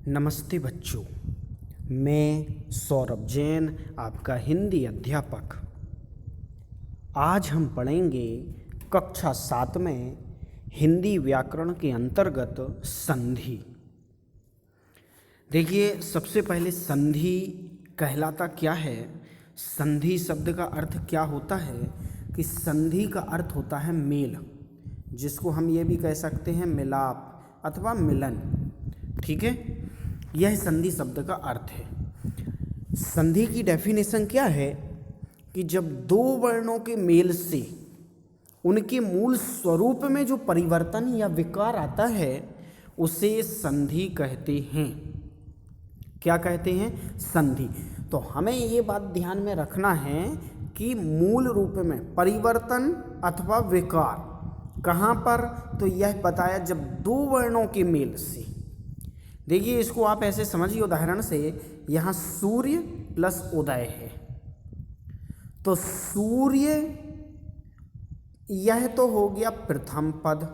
नमस्ते बच्चों, मैं सौरभ जैन आपका हिंदी अध्यापक। आज हम पढ़ेंगे कक्षा 7 में हिंदी व्याकरण के अंतर्गत संधि। देखिए, सबसे पहले संधि कहलाता क्या है। संधि शब्द का अर्थ क्या होता है कि संधि का अर्थ होता है मेल, जिसको हम ये भी कह सकते हैं मिलाप अथवा मिलन। ठीक है, यह संधि शब्द का अर्थ है। संधि की डेफिनेशन क्या है कि जब दो वर्णों के मेल से उनके मूल स्वरूप में जो परिवर्तन या विकार आता है उसे संधि कहते हैं। क्या कहते हैं? संधि। तो हमें ये बात ध्यान में रखना है कि मूल रूप में परिवर्तन अथवा विकार कहाँ पर, तो यह बताया जब दो वर्णों के मेल से। देखिए, इसको आप ऐसे समझिए उदाहरण से, यहाँ सूर्य प्लस उदय है, तो सूर्य यह तो हो गया प्रथम पद,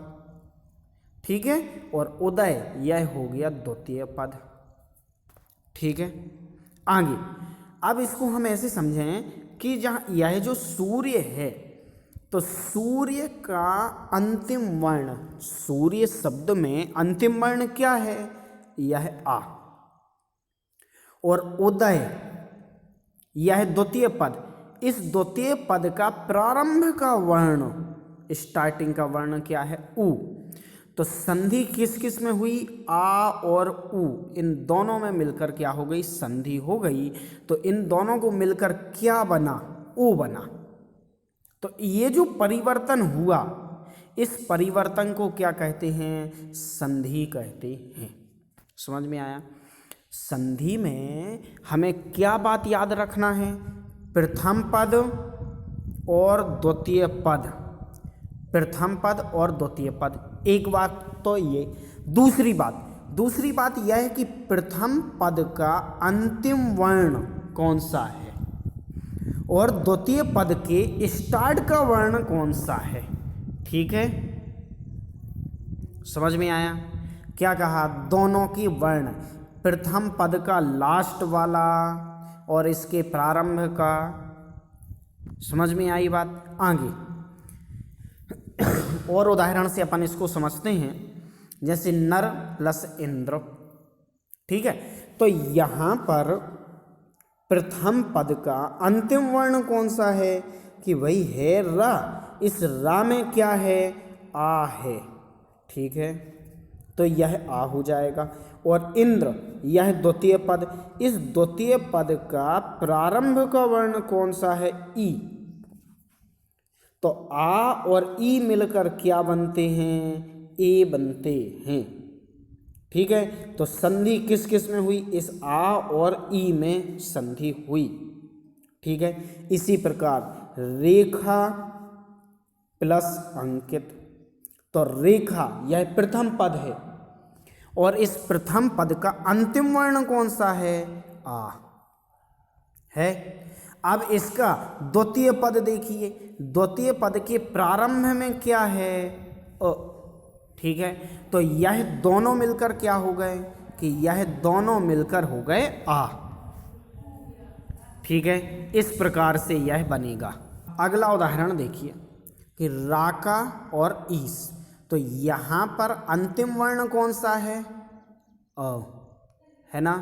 ठीक है, और उदय यह हो गया द्वितीय पद। ठीक है, आगे अब इसको हम ऐसे समझें कि जहाँ यह जो सूर्य है तो सूर्य का अंतिम वर्ण, सूर्य शब्द में अंतिम वर्ण क्या है? यह आ। और उदय यह द्वितीय पद, इस द्वितीय पद का प्रारंभ का वर्ण, स्टार्टिंग का वर्ण क्या है? उ। तो संधि किस किस में हुई? आ और उ, इन दोनों में मिलकर क्या हो गई? संधि हो गई। तो इन दोनों को मिलकर क्या बना? उ बना। तो ये जो परिवर्तन हुआ, इस परिवर्तन को क्या कहते हैं? संधि कहते हैं। समझ में आया? संधि में हमें क्या बात याद रखना है? प्रथम पद और द्वितीय पद, प्रथम पद और द्वितीय पद। एक बात तो ये। दूसरी बात यह है कि प्रथम पद का अंतिम वर्ण कौन सा है और द्वितीय पद के स्टार्ट का वर्ण कौन सा है। ठीक है, समझ में आया? क्या कहा? दोनों की वर्ण, प्रथम पद का लास्ट वाला और इसके प्रारंभ का। समझ में आई बात? आगे और उदाहरण से अपन इसको समझते हैं, जैसे नर प्लस इंद्र। ठीक है, तो यहाँ पर प्रथम पद का अंतिम वर्ण कौन सा है? कि वही है रा। इस रा में क्या है? आ है। ठीक है, तो यह आ हो जाएगा। और इंद्र यह द्वितीय पद, इस द्वितीय पद का प्रारंभ का वर्ण कौन सा है? ई। तो आ और ई मिलकर क्या बनते हैं? ए बनते हैं। ठीक है, तो संधि किस किस में हुई? इस आ और ई में संधि हुई। ठीक है, इसी प्रकार रेखा प्लस अंकित, तो रेखा यह प्रथम पद है और इस प्रथम पद का अंतिम वर्ण कौन सा है? आ है। अब इसका द्वितीय पद देखिए, द्वितीय पद के प्रारंभ में क्या है? अ। ठीक है, तो यह दोनों मिलकर क्या हो गए? कि यह दोनों मिलकर हो गए आ। ठीक है, इस प्रकार से यह बनेगा। अगला उदाहरण देखिए कि राका और ईस, तो यहाँ पर अंतिम वर्ण कौन सा है? अ, है ना।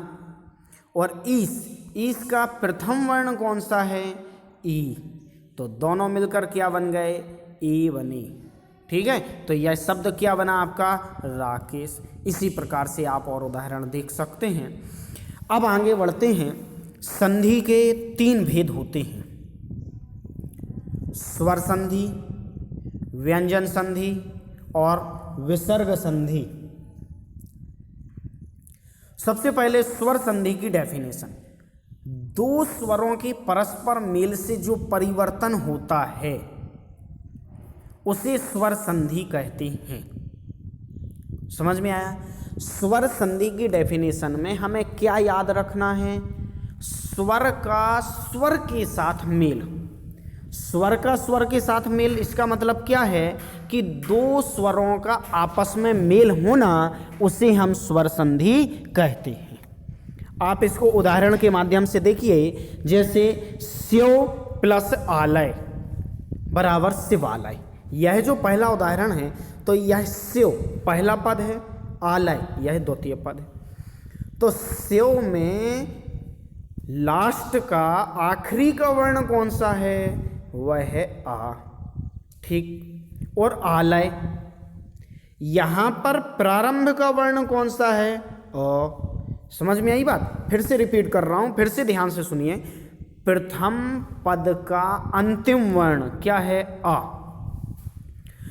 और ईस का प्रथम वर्ण कौन सा है? ई। तो दोनों मिलकर क्या बन गए? ई बने। ठीक है, तो यह शब्द क्या बना आपका? राकेश। इसी प्रकार से आप और उदाहरण देख सकते हैं। अब आगे बढ़ते हैं। संधि के 3 भेद होते हैं: स्वर संधि, व्यंजन संधि और विसर्ग संधि। सबसे पहले स्वर संधि की डेफिनेशन। दो स्वरों के परस्पर मेल से जो परिवर्तन होता है उसे स्वर संधि कहते हैं। समझ में आया? स्वर संधि की डेफिनेशन में हमें क्या याद रखना है? स्वर का स्वर के साथ मेल, स्वर का स्वर के साथ मेल, इसका मतलब क्या है कि दो स्वरों का आपस में मेल होना, उसे हम स्वर संधि कहते हैं। आप इसको उदाहरण के माध्यम से देखिए, जैसे स्यो प्लस आलय बराबर शिवालय। यह जो पहला उदाहरण है, तो यह स्यो पहला पद है, आलय यह द्वितीय पद है। तो स्यो में लास्ट का आखिरी का वर्ण कौन सा है, वह है आ, ठीक। और आलय, यहां पर प्रारंभ का वर्ण कौन सा है, अ। समझ में आई बात? फिर से रिपीट कर रहा हूं, फिर से ध्यान से सुनिए। प्रथम पद का अंतिम वर्ण क्या है, आ।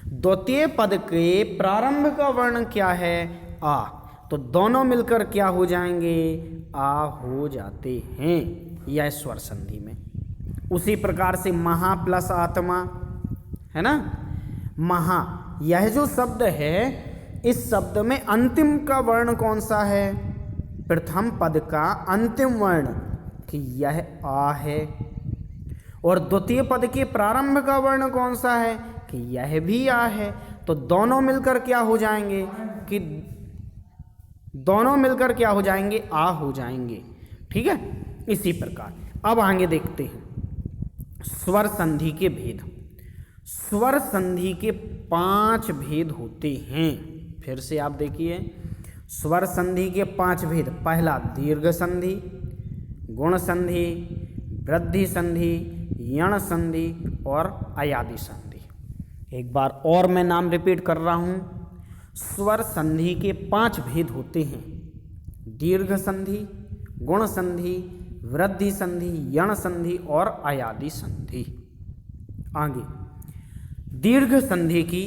द्वितीय पद के प्रारंभ का वर्ण क्या है, आ। तो दोनों मिलकर क्या हो जाएंगे, आ हो जाते हैं, यह स्वर संधि में। उसी प्रकार से महा प्लस आत्मा है ना, महा, यह जो शब्द है, इस शब्द में अंतिम का वर्ण कौन सा है, प्रथम पद का अंतिम वर्ण, कि यह आ है। और द्वितीय पद के प्रारंभ का वर्ण कौन सा है, कि यह भी आ है। तो दोनों मिलकर क्या हो जाएंगे, कि दोनों मिलकर क्या हो जाएंगे, आ हो जाएंगे, ठीक है। इसी प्रकार अब आगे देखते हैं स्वर संधि के भेद। स्वर संधि के 5 भेद होते हैं। फिर से आप देखिए, स्वर संधि के 5 भेद। पहला दीर्घ संधि, गुण संधि, वृद्धि संधि, यण संधि और अयादि संधि। एक बार और मैं नाम रिपीट कर रहा हूं। स्वर संधि के 5 भेद होते हैं, दीर्घ संधि, गुण संधि, वृद्धि संधि, यण संधि और अयादि संधि। आगे दीर्घ संधि की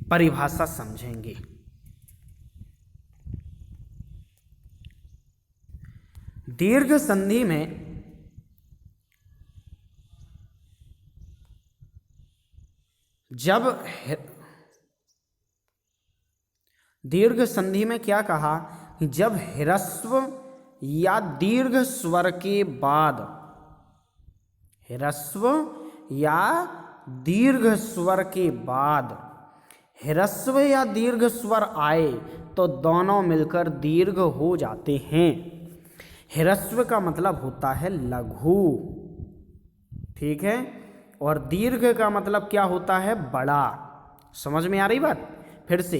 परिभाषा समझेंगे। दीर्घ संधि में जब दीर्घ संधि में क्या कहा, जब ह्रस्व या दीर्घ स्वर के बाद, ह्रस्व या दीर्घ स्वर के बाद ह्रस्व या दीर्घ स्वर आए तो दोनों मिलकर दीर्घ हो जाते हैं। ह्रस्व का मतलब होता है लघु, ठीक है, और दीर्घ का मतलब क्या होता है, बड़ा। समझ में आ रही बात? फिर से,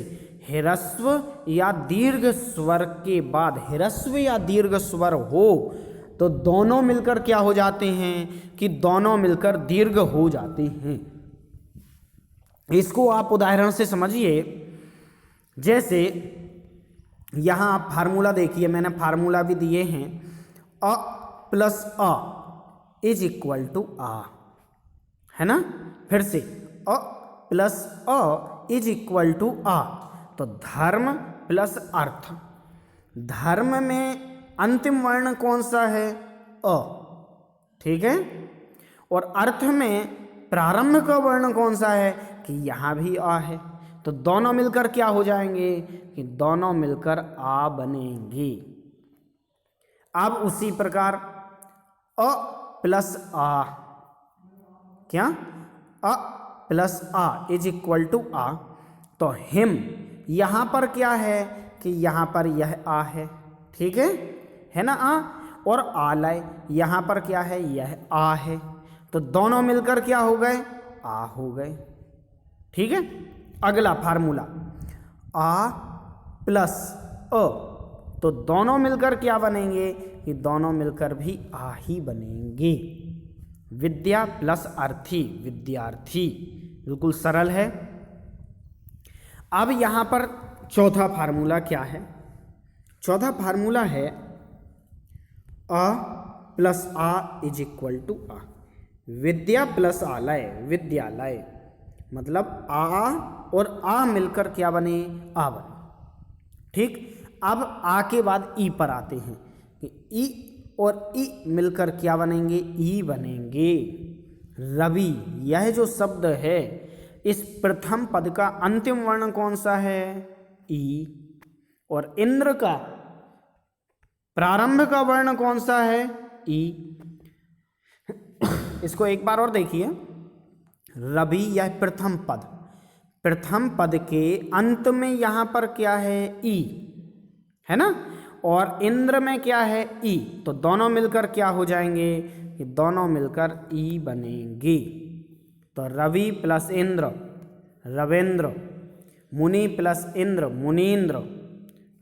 ह्रस्व या दीर्घ स्वर के बाद ह्रस्व या दीर्घ स्वर हो तो दोनों मिलकर क्या हो जाते हैं, कि दोनों मिलकर दीर्घ हो जाते हैं। इसको आप उदाहरण से समझिए। जैसे यहां आप फार्मूला देखिए, मैंने फार्मूला भी दिए हैं। अ प्लस अ इज इक्वल टू आ, है ना। फिर से अ प्लस अ इज इक्वल टू आ। तो धर्म प्लस अर्थ, धर्म में अंतिम वर्ण कौन सा है, अ, ठीक है। और अर्थ में प्रारंभ का वर्ण कौन सा है, कि यहां भी आ है। तो दोनों मिलकर क्या हो जाएंगे, कि दोनों मिलकर आ बनेंगे। अब उसी प्रकार अ प्लस आ, क्या, अ प्लस आ इज इक्वल टू आ। तो हिम, यहां पर क्या है, कि यहां पर यह आ है, ठीक है ना, आ। और आलय, यहां पर क्या है, यह आ है। तो दोनों मिलकर क्या हो गए, आ हो गए, ठीक है। अगला फार्मूला आ प्लस अ, तो दोनों मिलकर क्या बनेंगे, कि दोनों मिलकर भी आ ही बनेंगे। विद्या प्लस अर्थी, विद्यार्थी, बिल्कुल सरल है। अब यहां पर चौथा फार्मूला क्या है, चौथा फार्मूला है अ प्लस आ इज इक्वल टू आ। विद्या प्लस आलय, विद्यालय, मतलब आ और आ मिलकर क्या बने, आ बने, ठीक। अब आ के बाद ई पर आते हैं, कि ई और ई मिलकर क्या बनेंगे, ई बनेंगे। रवि, यह जो शब्द है, इस प्रथम पद का अंतिम वर्ण कौन सा है, ई। और इंद्र का प्रारंभ का वर्ण कौन सा है, ई। इसको एक बार और देखिए, रवि यह प्रथम पद, प्रथम पद के अंत में यहाँ पर क्या है ई, है ना, और इंद्र में क्या है ई, तो दोनों मिलकर क्या हो जाएंगे, ये दोनों मिलकर ई बनेंगे। तो रवि प्लस इंद्र रवेंद्र, मुनि प्लस इंद्र मुनीन्द्र।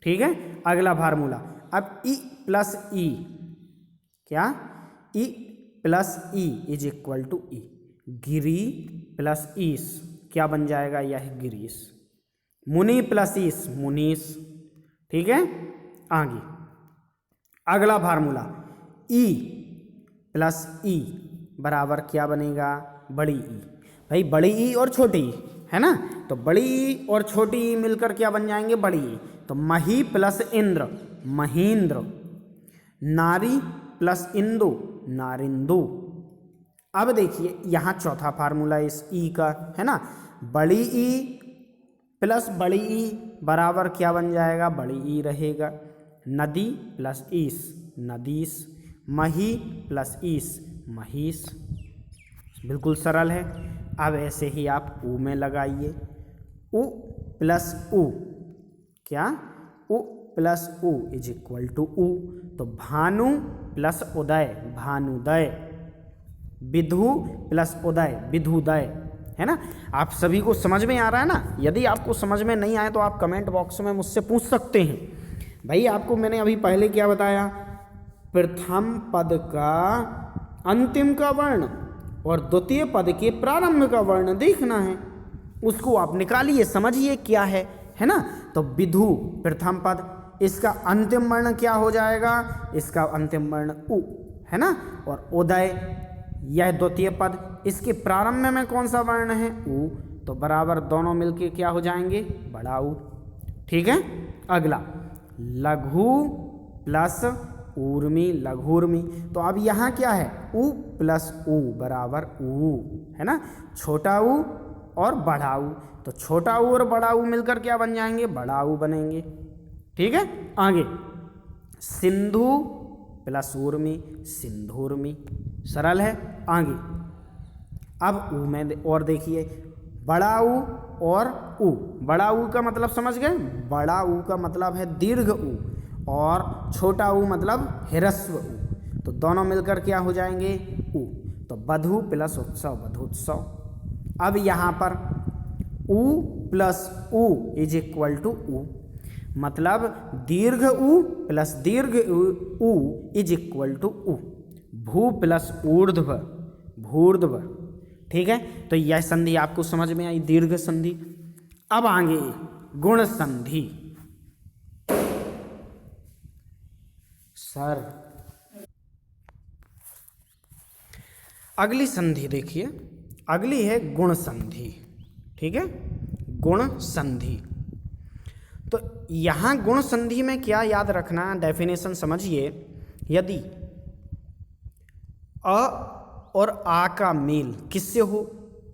ठीक है, अगला फार्मूला। अब ई प्लस ई, क्या, ई प्लस ई इज इक्वल टू ई, गिरी प्लस ईस क्या बन जाएगा, यह गिरीश। मुनि प्लस ईस मुनीश। ठीक है, आगे अगला फार्मूला, ई प्लस ई बराबर क्या बनेगा, बड़ी ई। भाई बड़ी ई और छोटी ई है ना, तो बड़ी ई और छोटी ई मिलकर क्या बन जाएंगे, बड़ी ई। तो मही प्लस इंद्र महींद्र, नारी प्लस इंदु नारिंदु। अब देखिए यहाँ चौथा फार्मूला इस ई का, है ना, बड़ी ई प्लस बड़ी ई बराबर क्या बन जाएगा, बड़ी ई रहेगा। नदी प्लस ईस नदीस, मही प्लस ईस महीस। बिल्कुल सरल है। अब ऐसे ही आप ऊ में लगाइए, उ प्लस उ, क्या, उ प्लस उ इज इक्वल टू उ। तो भानु प्लस उदय भानुदय, विधु प्लस उदय विधुदय, है ना। आप सभी को समझ में आ रहा है ना। यदि आपको समझ में नहीं आए तो आप कमेंट बॉक्स में मुझसे पूछ सकते हैं। भाई आपको मैंने अभी पहले क्या बताया, प्रथम पद का अंतिम का वर्ण और द्वितीय पद के प्रारंभ का वर्ण देखना है, उसको आप निकालिए, समझिए क्या है ना। तो विधु प्रथम पद, इसका अंतिम वर्ण क्या हो जाएगा, इसका अंतिम वर्ण उ, है ना। और उदय यह द्वितीय पद, इसके प्रारंभ में कौन सा वर्ण है, उ, तो बराबर दोनों मिलके क्या हो जाएंगे, बड़ा उ। ठीक है, अगला लघु प्लस ऊर्मी लघुर्मी। तो अब यहाँ क्या है, उ प्लस उ बराबर उ, है ना, छोटा उ और बड़ा उ। तो छोटा उ और बड़ा उ मिलकर क्या बन जाएंगे, बड़ा उ बनेंगे। ठीक है, आगे सिंधु प्लस ऊर्मी सिंधुर्मी, सरल है। आगे अब उ में और देखिए, बड़ा उ और उ, बड़ा उ का मतलब समझ गए, बड़ा उ का मतलब है दीर्घ उ और छोटा उ मतलब ह्रस्व उ, तो दोनों मिलकर क्या हो जाएंगे, उ। तो वधु प्लस उत्सव वधुत्सव। अब यहाँ पर उ प्लस उ इज इक्वल टू उ, मतलब दीर्घ उ प्लस दीर्घ उ इज इक्वल टू उ। भू प्लस ऊर्ध्व भूर्ध्व। ठीक है, तो यह संधि आपको समझ में आई, दीर्घ संधि। अब आगे गुण संधि। सर अगली संधि देखिए, अगली है गुण संधि। ठीक है, गुण संधि। तो यहाँ गुण संधि में क्या याद रखना, डेफिनेशन समझिए। यदि अ और आ का मेल किससे हो,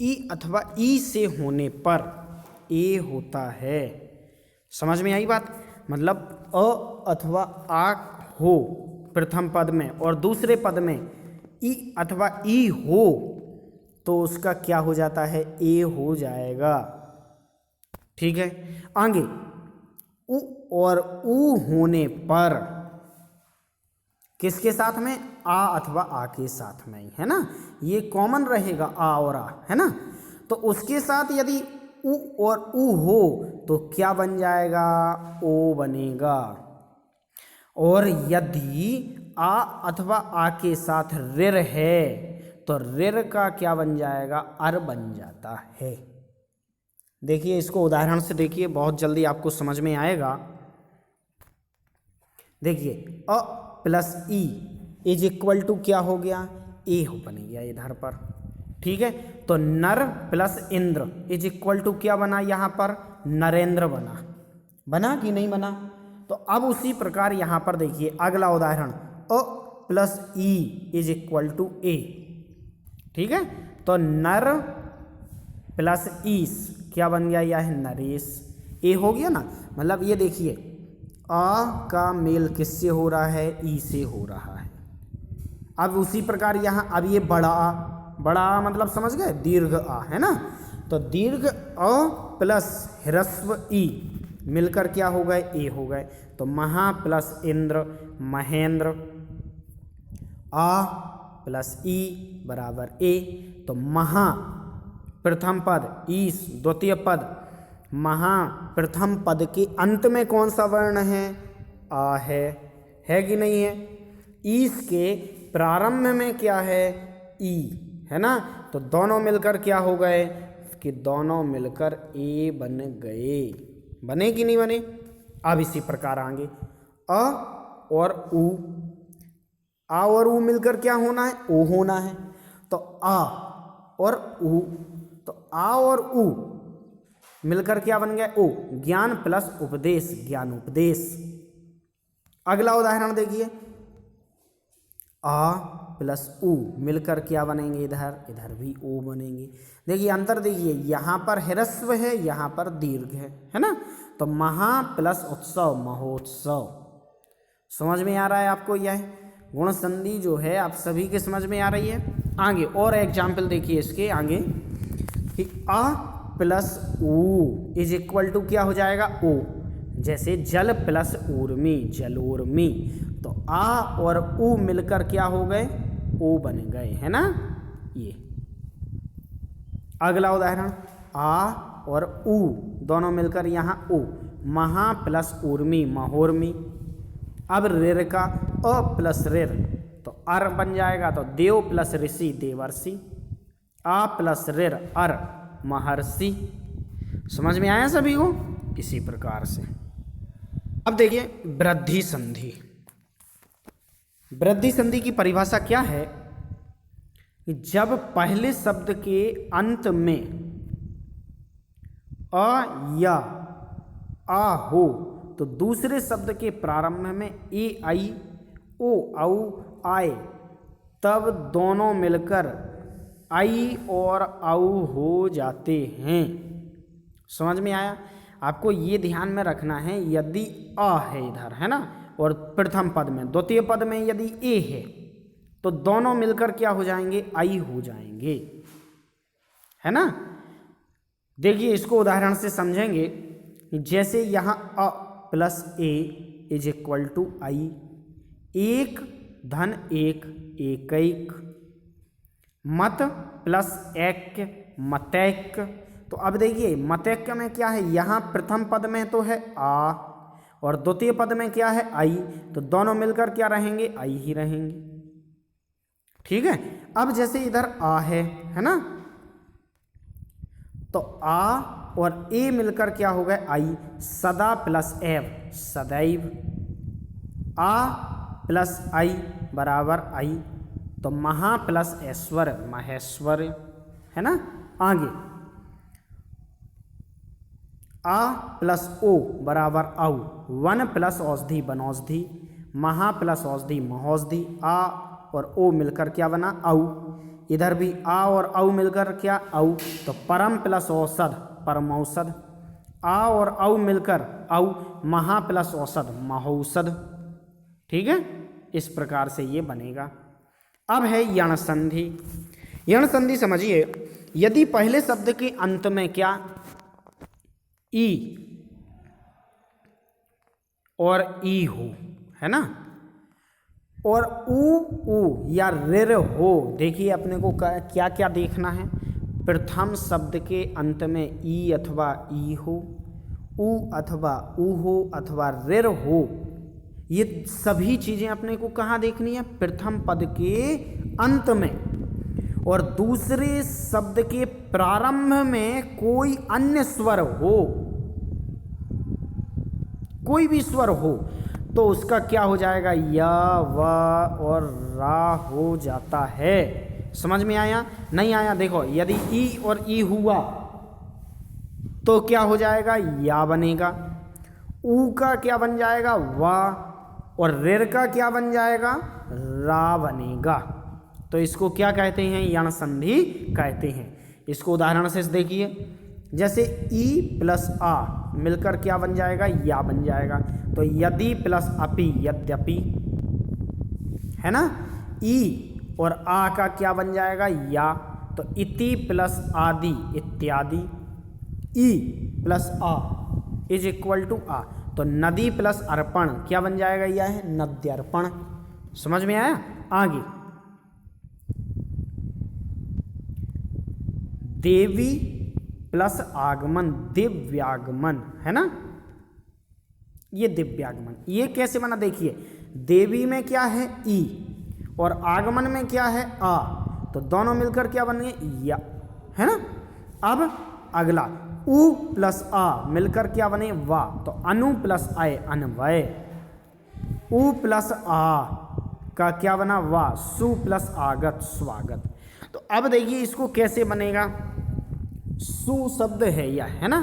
ई अथवा ई से होने पर ए होता है। समझ में आई बात, मतलब अ अथवा आ हो प्रथम पद में और दूसरे पद में ई अथवा ई हो तो उसका क्या हो जाता है, ए हो जाएगा। ठीक है, आगे उ और उ होने पर किसके साथ में, आ अथवा आ के साथ में ही, है ना, ये कॉमन रहेगा आ और आ, है ना। तो उसके साथ यदि उ और उ हो तो क्या बन जाएगा, ओ बनेगा। और यदि आ अथवा आ के साथ ऋर है तो ऋर का क्या बन जाएगा, अर बन जाता है। देखिए इसको उदाहरण से देखिए, बहुत जल्दी आपको समझ में आएगा। देखिए अ प्लस ई इज इक्वल टू क्या हो गया, ए हो बन गया इधर पर। ठीक है, तो नर प्लस इंद्र इज इक्वल टू क्या बना, यहाँ पर नरेंद्र बना, बना कि नहीं बना। तो अब उसी प्रकार यहाँ पर देखिए अगला उदाहरण, अ प्लस ई इज इक्वल टू ए। ठीक है, तो नर प्लस ईस क्या बन गया, यह है नरेश, ए हो गया ना। मतलब ये देखिए आ का मेल किससे हो रहा है, ई से हो रहा है। अब उसी प्रकार यहाँ अब ये बड़ा बड़ा आ मतलब समझ गए, दीर्घ आ, है ना। तो दीर्घ अ प्लस ह्रस्व ई मिलकर क्या हो गए, ए हो गए। तो महा प्लस इंद्र महेंद्र, आ प्लस ई बराबर ए। तो महा प्रथम पद, ईश द्वितीय पद, महा प्रथम पद के अंत में कौन सा वर्ण है, आ है कि नहीं है। ईश के प्रारंभ में क्या है, ई, है ना। तो दोनों मिलकर क्या हो गए कि दोनों मिलकर ए बन गए, बने कि नहीं बने। अब इसी प्रकार आगे अ और उ, आ और उ मिलकर क्या होना है, ओ होना है। तो आ और उ, तो आ और उ मिलकर क्या बन गया, ओ। ज्ञान प्लस उपदेश, ज्ञान उपदेश। अगला उदाहरण देखिए, आ प्लस उ मिलकर क्या बनेंगे, इधर भी ओ बनेंगे। देखिए अंतर देखिए, यहाँ पर ह्रस्व है, यहाँ पर दीर्घ है ना। तो महा प्लस उत्सव, महोत्सव। समझ में आ रहा है आपको, यह गुण संधि जो है आप सभी के समझ में आ रही है। आगे और एग्जाम्पल देखिए इसके आगे कि आ प्लस ऊ इज इक्वल टू क्या हो जाएगा, ओ। जैसे जल प्लस ऊर्मी, जलोर्मी। तो आ और ऊ मिलकर क्या हो गए, ओ बन गए, है ना। ये अगला उदाहरण, आ और ऊ दोनों मिलकर यहाँ ओ, महा प्लस ऊर्मी, महोर्मी। अब ऋर का अ प्लस ऋर, तो अर बन जाएगा। तो देव प्लस ऋषि, देवर्षि। आ प्लस ऋर अर, महर्षि। समझ में आया सभी को। इसी प्रकार से अब देखिए वृद्धि संधि। वृद्धि संधि की परिभाषा क्या है कि जब पहले शब्द के अंत में अ या आ हो तो दूसरे शब्द के प्रारंभ में ए आई ओ औ आए, तब दोनों मिलकर आई और औ हो जाते हैं। समझ में आया। आपको ये ध्यान में रखना है, यदि अ है इधर, है ना, और प्रथम पद में, द्वितीय पद में यदि ए है तो दोनों मिलकर क्या हो जाएंगे, आई हो जाएंगे, है ना। देखिए इसको उदाहरण से समझेंगे। जैसे यहाँ अ प्लस ए इज इक्वल टू आई, एक धन एक, एकैक। मत प्लस एक, मतैक। तो अब देखिए मतैक में क्या है, यहाँ प्रथम पद में तो है आ और द्वितीय पद में क्या है, आई। तो दोनों मिलकर क्या रहेंगे, आई ही रहेंगे। ठीक है। अब जैसे इधर आ है ना, तो आ और ए मिलकर क्या हो गए, आई। सदा प्लस एव, सदैव। आ प्लस आई बराबर आई। तो महा प्लस ऐश्वर्य, महेश्वर्य, है ना। आगे आ प्लस ओ बराबर औ, वन प्लस औषधि, वनौषधि। महा प्लस औषधि, महौषधि। आ और ओ मिलकर क्या बना, औ। इधर भी आ और औ मिलकर क्या, औ। तो परम प्लस औषध, परमौषध। आ और औ मिलकर औ, महा प्लस औषध, महौषध। ठीक है, इस प्रकार से ये बनेगा। अब है यण संधि। यण संधि समझिए, यदि पहले शब्द के अंत में क्या, ई और ई हो, है ना, और ऊ या ऋर हो। देखिए अपने को क्या क्या देखना है। प्रथम शब्द के अंत में ई अथवा ई हो, ऊ अथवा ऊ हो, अथवा ऋर हो। ये सभी चीजें अपने को कहाँ देखनी है, प्रथम पद के अंत में। और दूसरे शब्द के प्रारंभ में कोई अन्य स्वर हो, कोई भी स्वर हो, तो उसका क्या हो जाएगा, या, व और रा हो जाता है। समझ में आया, नहीं आया। देखो यदि ई और ई हुआ तो क्या हो जाएगा, या बनेगा। ऊ का क्या बन जाएगा, वा। और ऋर का क्या बन जाएगा, रा बनेगा। तो इसको क्या कहते हैं, यण संधि कहते हैं। इसको उदाहरण से देखिए। जैसे ई प्लस आ मिलकर क्या बन जाएगा, या बन जाएगा। तो यदि प्लस अपि, यद्यपि, है ना। ई और आ का क्या बन जाएगा, या। तो इति प्लस आदि इत्यादि, ई प्लस आ इज इक्वल टू आ, तो नदी प्लस अर्पण क्या बन जाएगा, यह है नद्यर्पण। समझ में आया। आगे देवी प्लस आगमन दिव्यागमन, है ना, ये दिव्यागमन। ये कैसे बना देखिए, देवी में क्या है ई और आगमन में क्या है आ, तो दोनों मिलकर क्या बन गए या, है ना। अब अगला उ प्लस आ मिलकर क्या बने वा, तो अनु प्लस आय अन्वय। उ प्लस आ का क्या बना वा, सु प्लस आगत स्वागत। तो अब देखिए इसको कैसे बनेगा, सु शब्द है यह, है ना,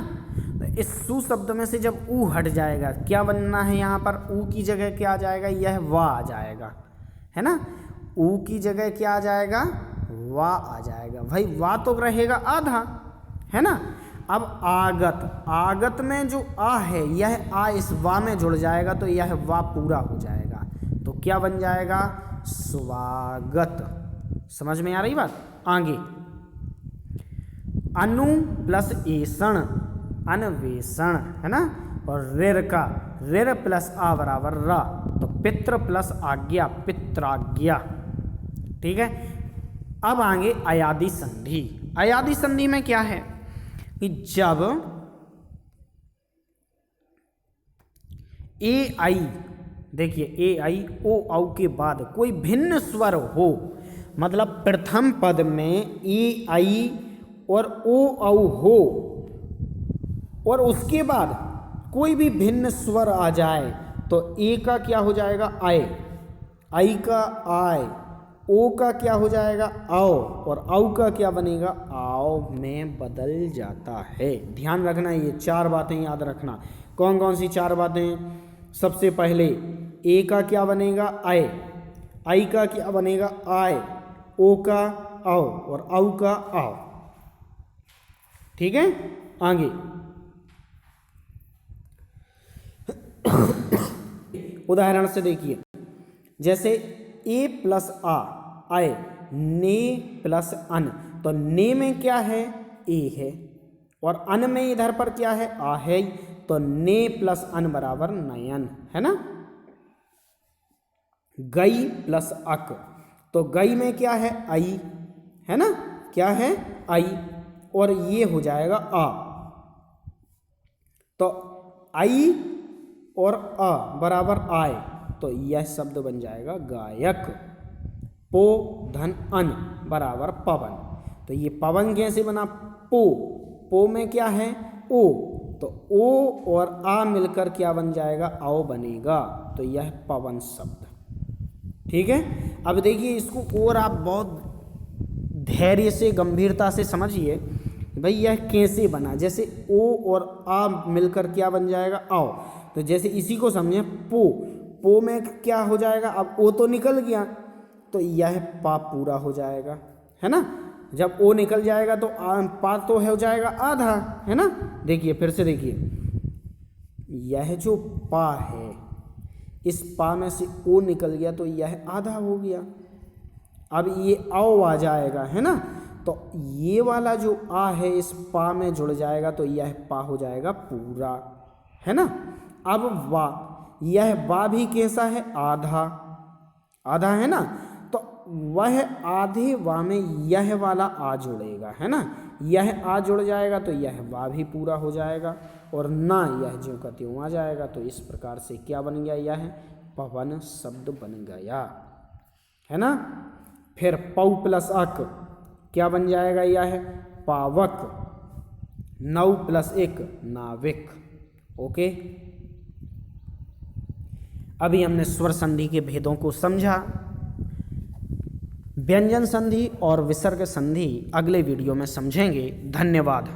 तो इस सु शब्द में से जब ऊ हट जाएगा क्या बनना है, यहाँ पर ऊ की जगह क्या आ जाएगा, यह वा आ जाएगा, है ना। ऊ की जगह क्या आ जाएगा, वा आ जाएगा। भाई वा तो रहेगा आधा, है ना। अब आगत, आगत में जो आ है यह आ इस वा में जुड़ जाएगा तो यह वा पूरा हो जाएगा, तो क्या बन जाएगा स्वागत। समझ में आ रही बात। आगे अनु प्लस एषण अन्वेषण, है ना, और ऋर का ऋर प्लस आ बराबर रा, तो पितृ प्लस आज्ञा पित्राज्ञा। ठीक है। अब आगे अयादि संधि। अयादि संधि में क्या है कि जब ए आई, देखिए ए आई ओ औ के बाद कोई भिन्न स्वर हो, मतलब प्रथम पद में ए आई और ओ औ हो और उसके बाद कोई भी भिन्न स्वर आ जाए तो ए का क्या हो जाएगा आय, आई का आय, ओ का क्या हो जाएगा आओ और औ का क्या बनेगा आओ में बदल जाता है। ध्यान रखना, ये चार बातें याद रखना। कौन कौन सी चार बातें, सबसे पहले ए का क्या बनेगा आय, आई का क्या बनेगा आय, ओ का आओ और औ का आओ। ठीक है। आगे उदाहरण से देखिए, जैसे ए प्लस आ आए, ने प्लस अन, तो ने में क्या है ए है और अन में इधर पर क्या है आ है, तो ने प्लस अन बराबर नयन, है ना। गई प्लस अक, तो गई में क्या है आई, है ना, क्या है आई और ये हो जाएगा आ, तो आई और आ बराबर आए, तो यह शब्द बन जाएगा गायक। पो धन अन बराबर पवन, तो ये पवन कैसे बना पो, पो में क्या है ओ, तो ओ और आ मिलकर क्या बन जाएगा आओ बनेगा, तो यह पवन शब्द। ठीक है। अब देखिए इसको और आप बहुत धैर्य से गंभीरता से समझिए भाई यह कैसे बना। जैसे ओ और आ मिलकर क्या बन जाएगा आओ, तो जैसे इसी को समझें पो, पो में क्या हो जाएगा, अब ओ तो निकल गया तो यह पा पूरा हो जाएगा, है ना। जब ओ निकल जाएगा तो पा तो हो जाएगा आधा, है ना। देखिए फिर से देखिए, यह जो पा है इस पा में से ओ निकल गया तो यह आधा हो गया। अब ये औ आ जाएगा, है ना, तो ये वाला जो आ है इस पा में जुड़ जाएगा तो यह पा हो जाएगा पूरा, है ना। अब वा, यह वा भी कैसा है आधा, आधा है ना, तो वह आधे वा में यह वाला आ जुड़ेगा, है ना, यह आ जुड़ जाएगा तो यह वा भी पूरा हो जाएगा और ना यह ज्यों का त्यों आ जाएगा। तो इस प्रकार से क्या बन गया, यह पवन शब्द बन गया, है ना। फिर पौ प्लस अक क्या बन जाएगा, यह पावक। नौ प्लस एक नाविक। ओके, अभी हमने स्वर संधि के भेदों को समझा। व्यंजन संधि और विसर्ग संधि अगले वीडियो में समझेंगे। धन्यवाद।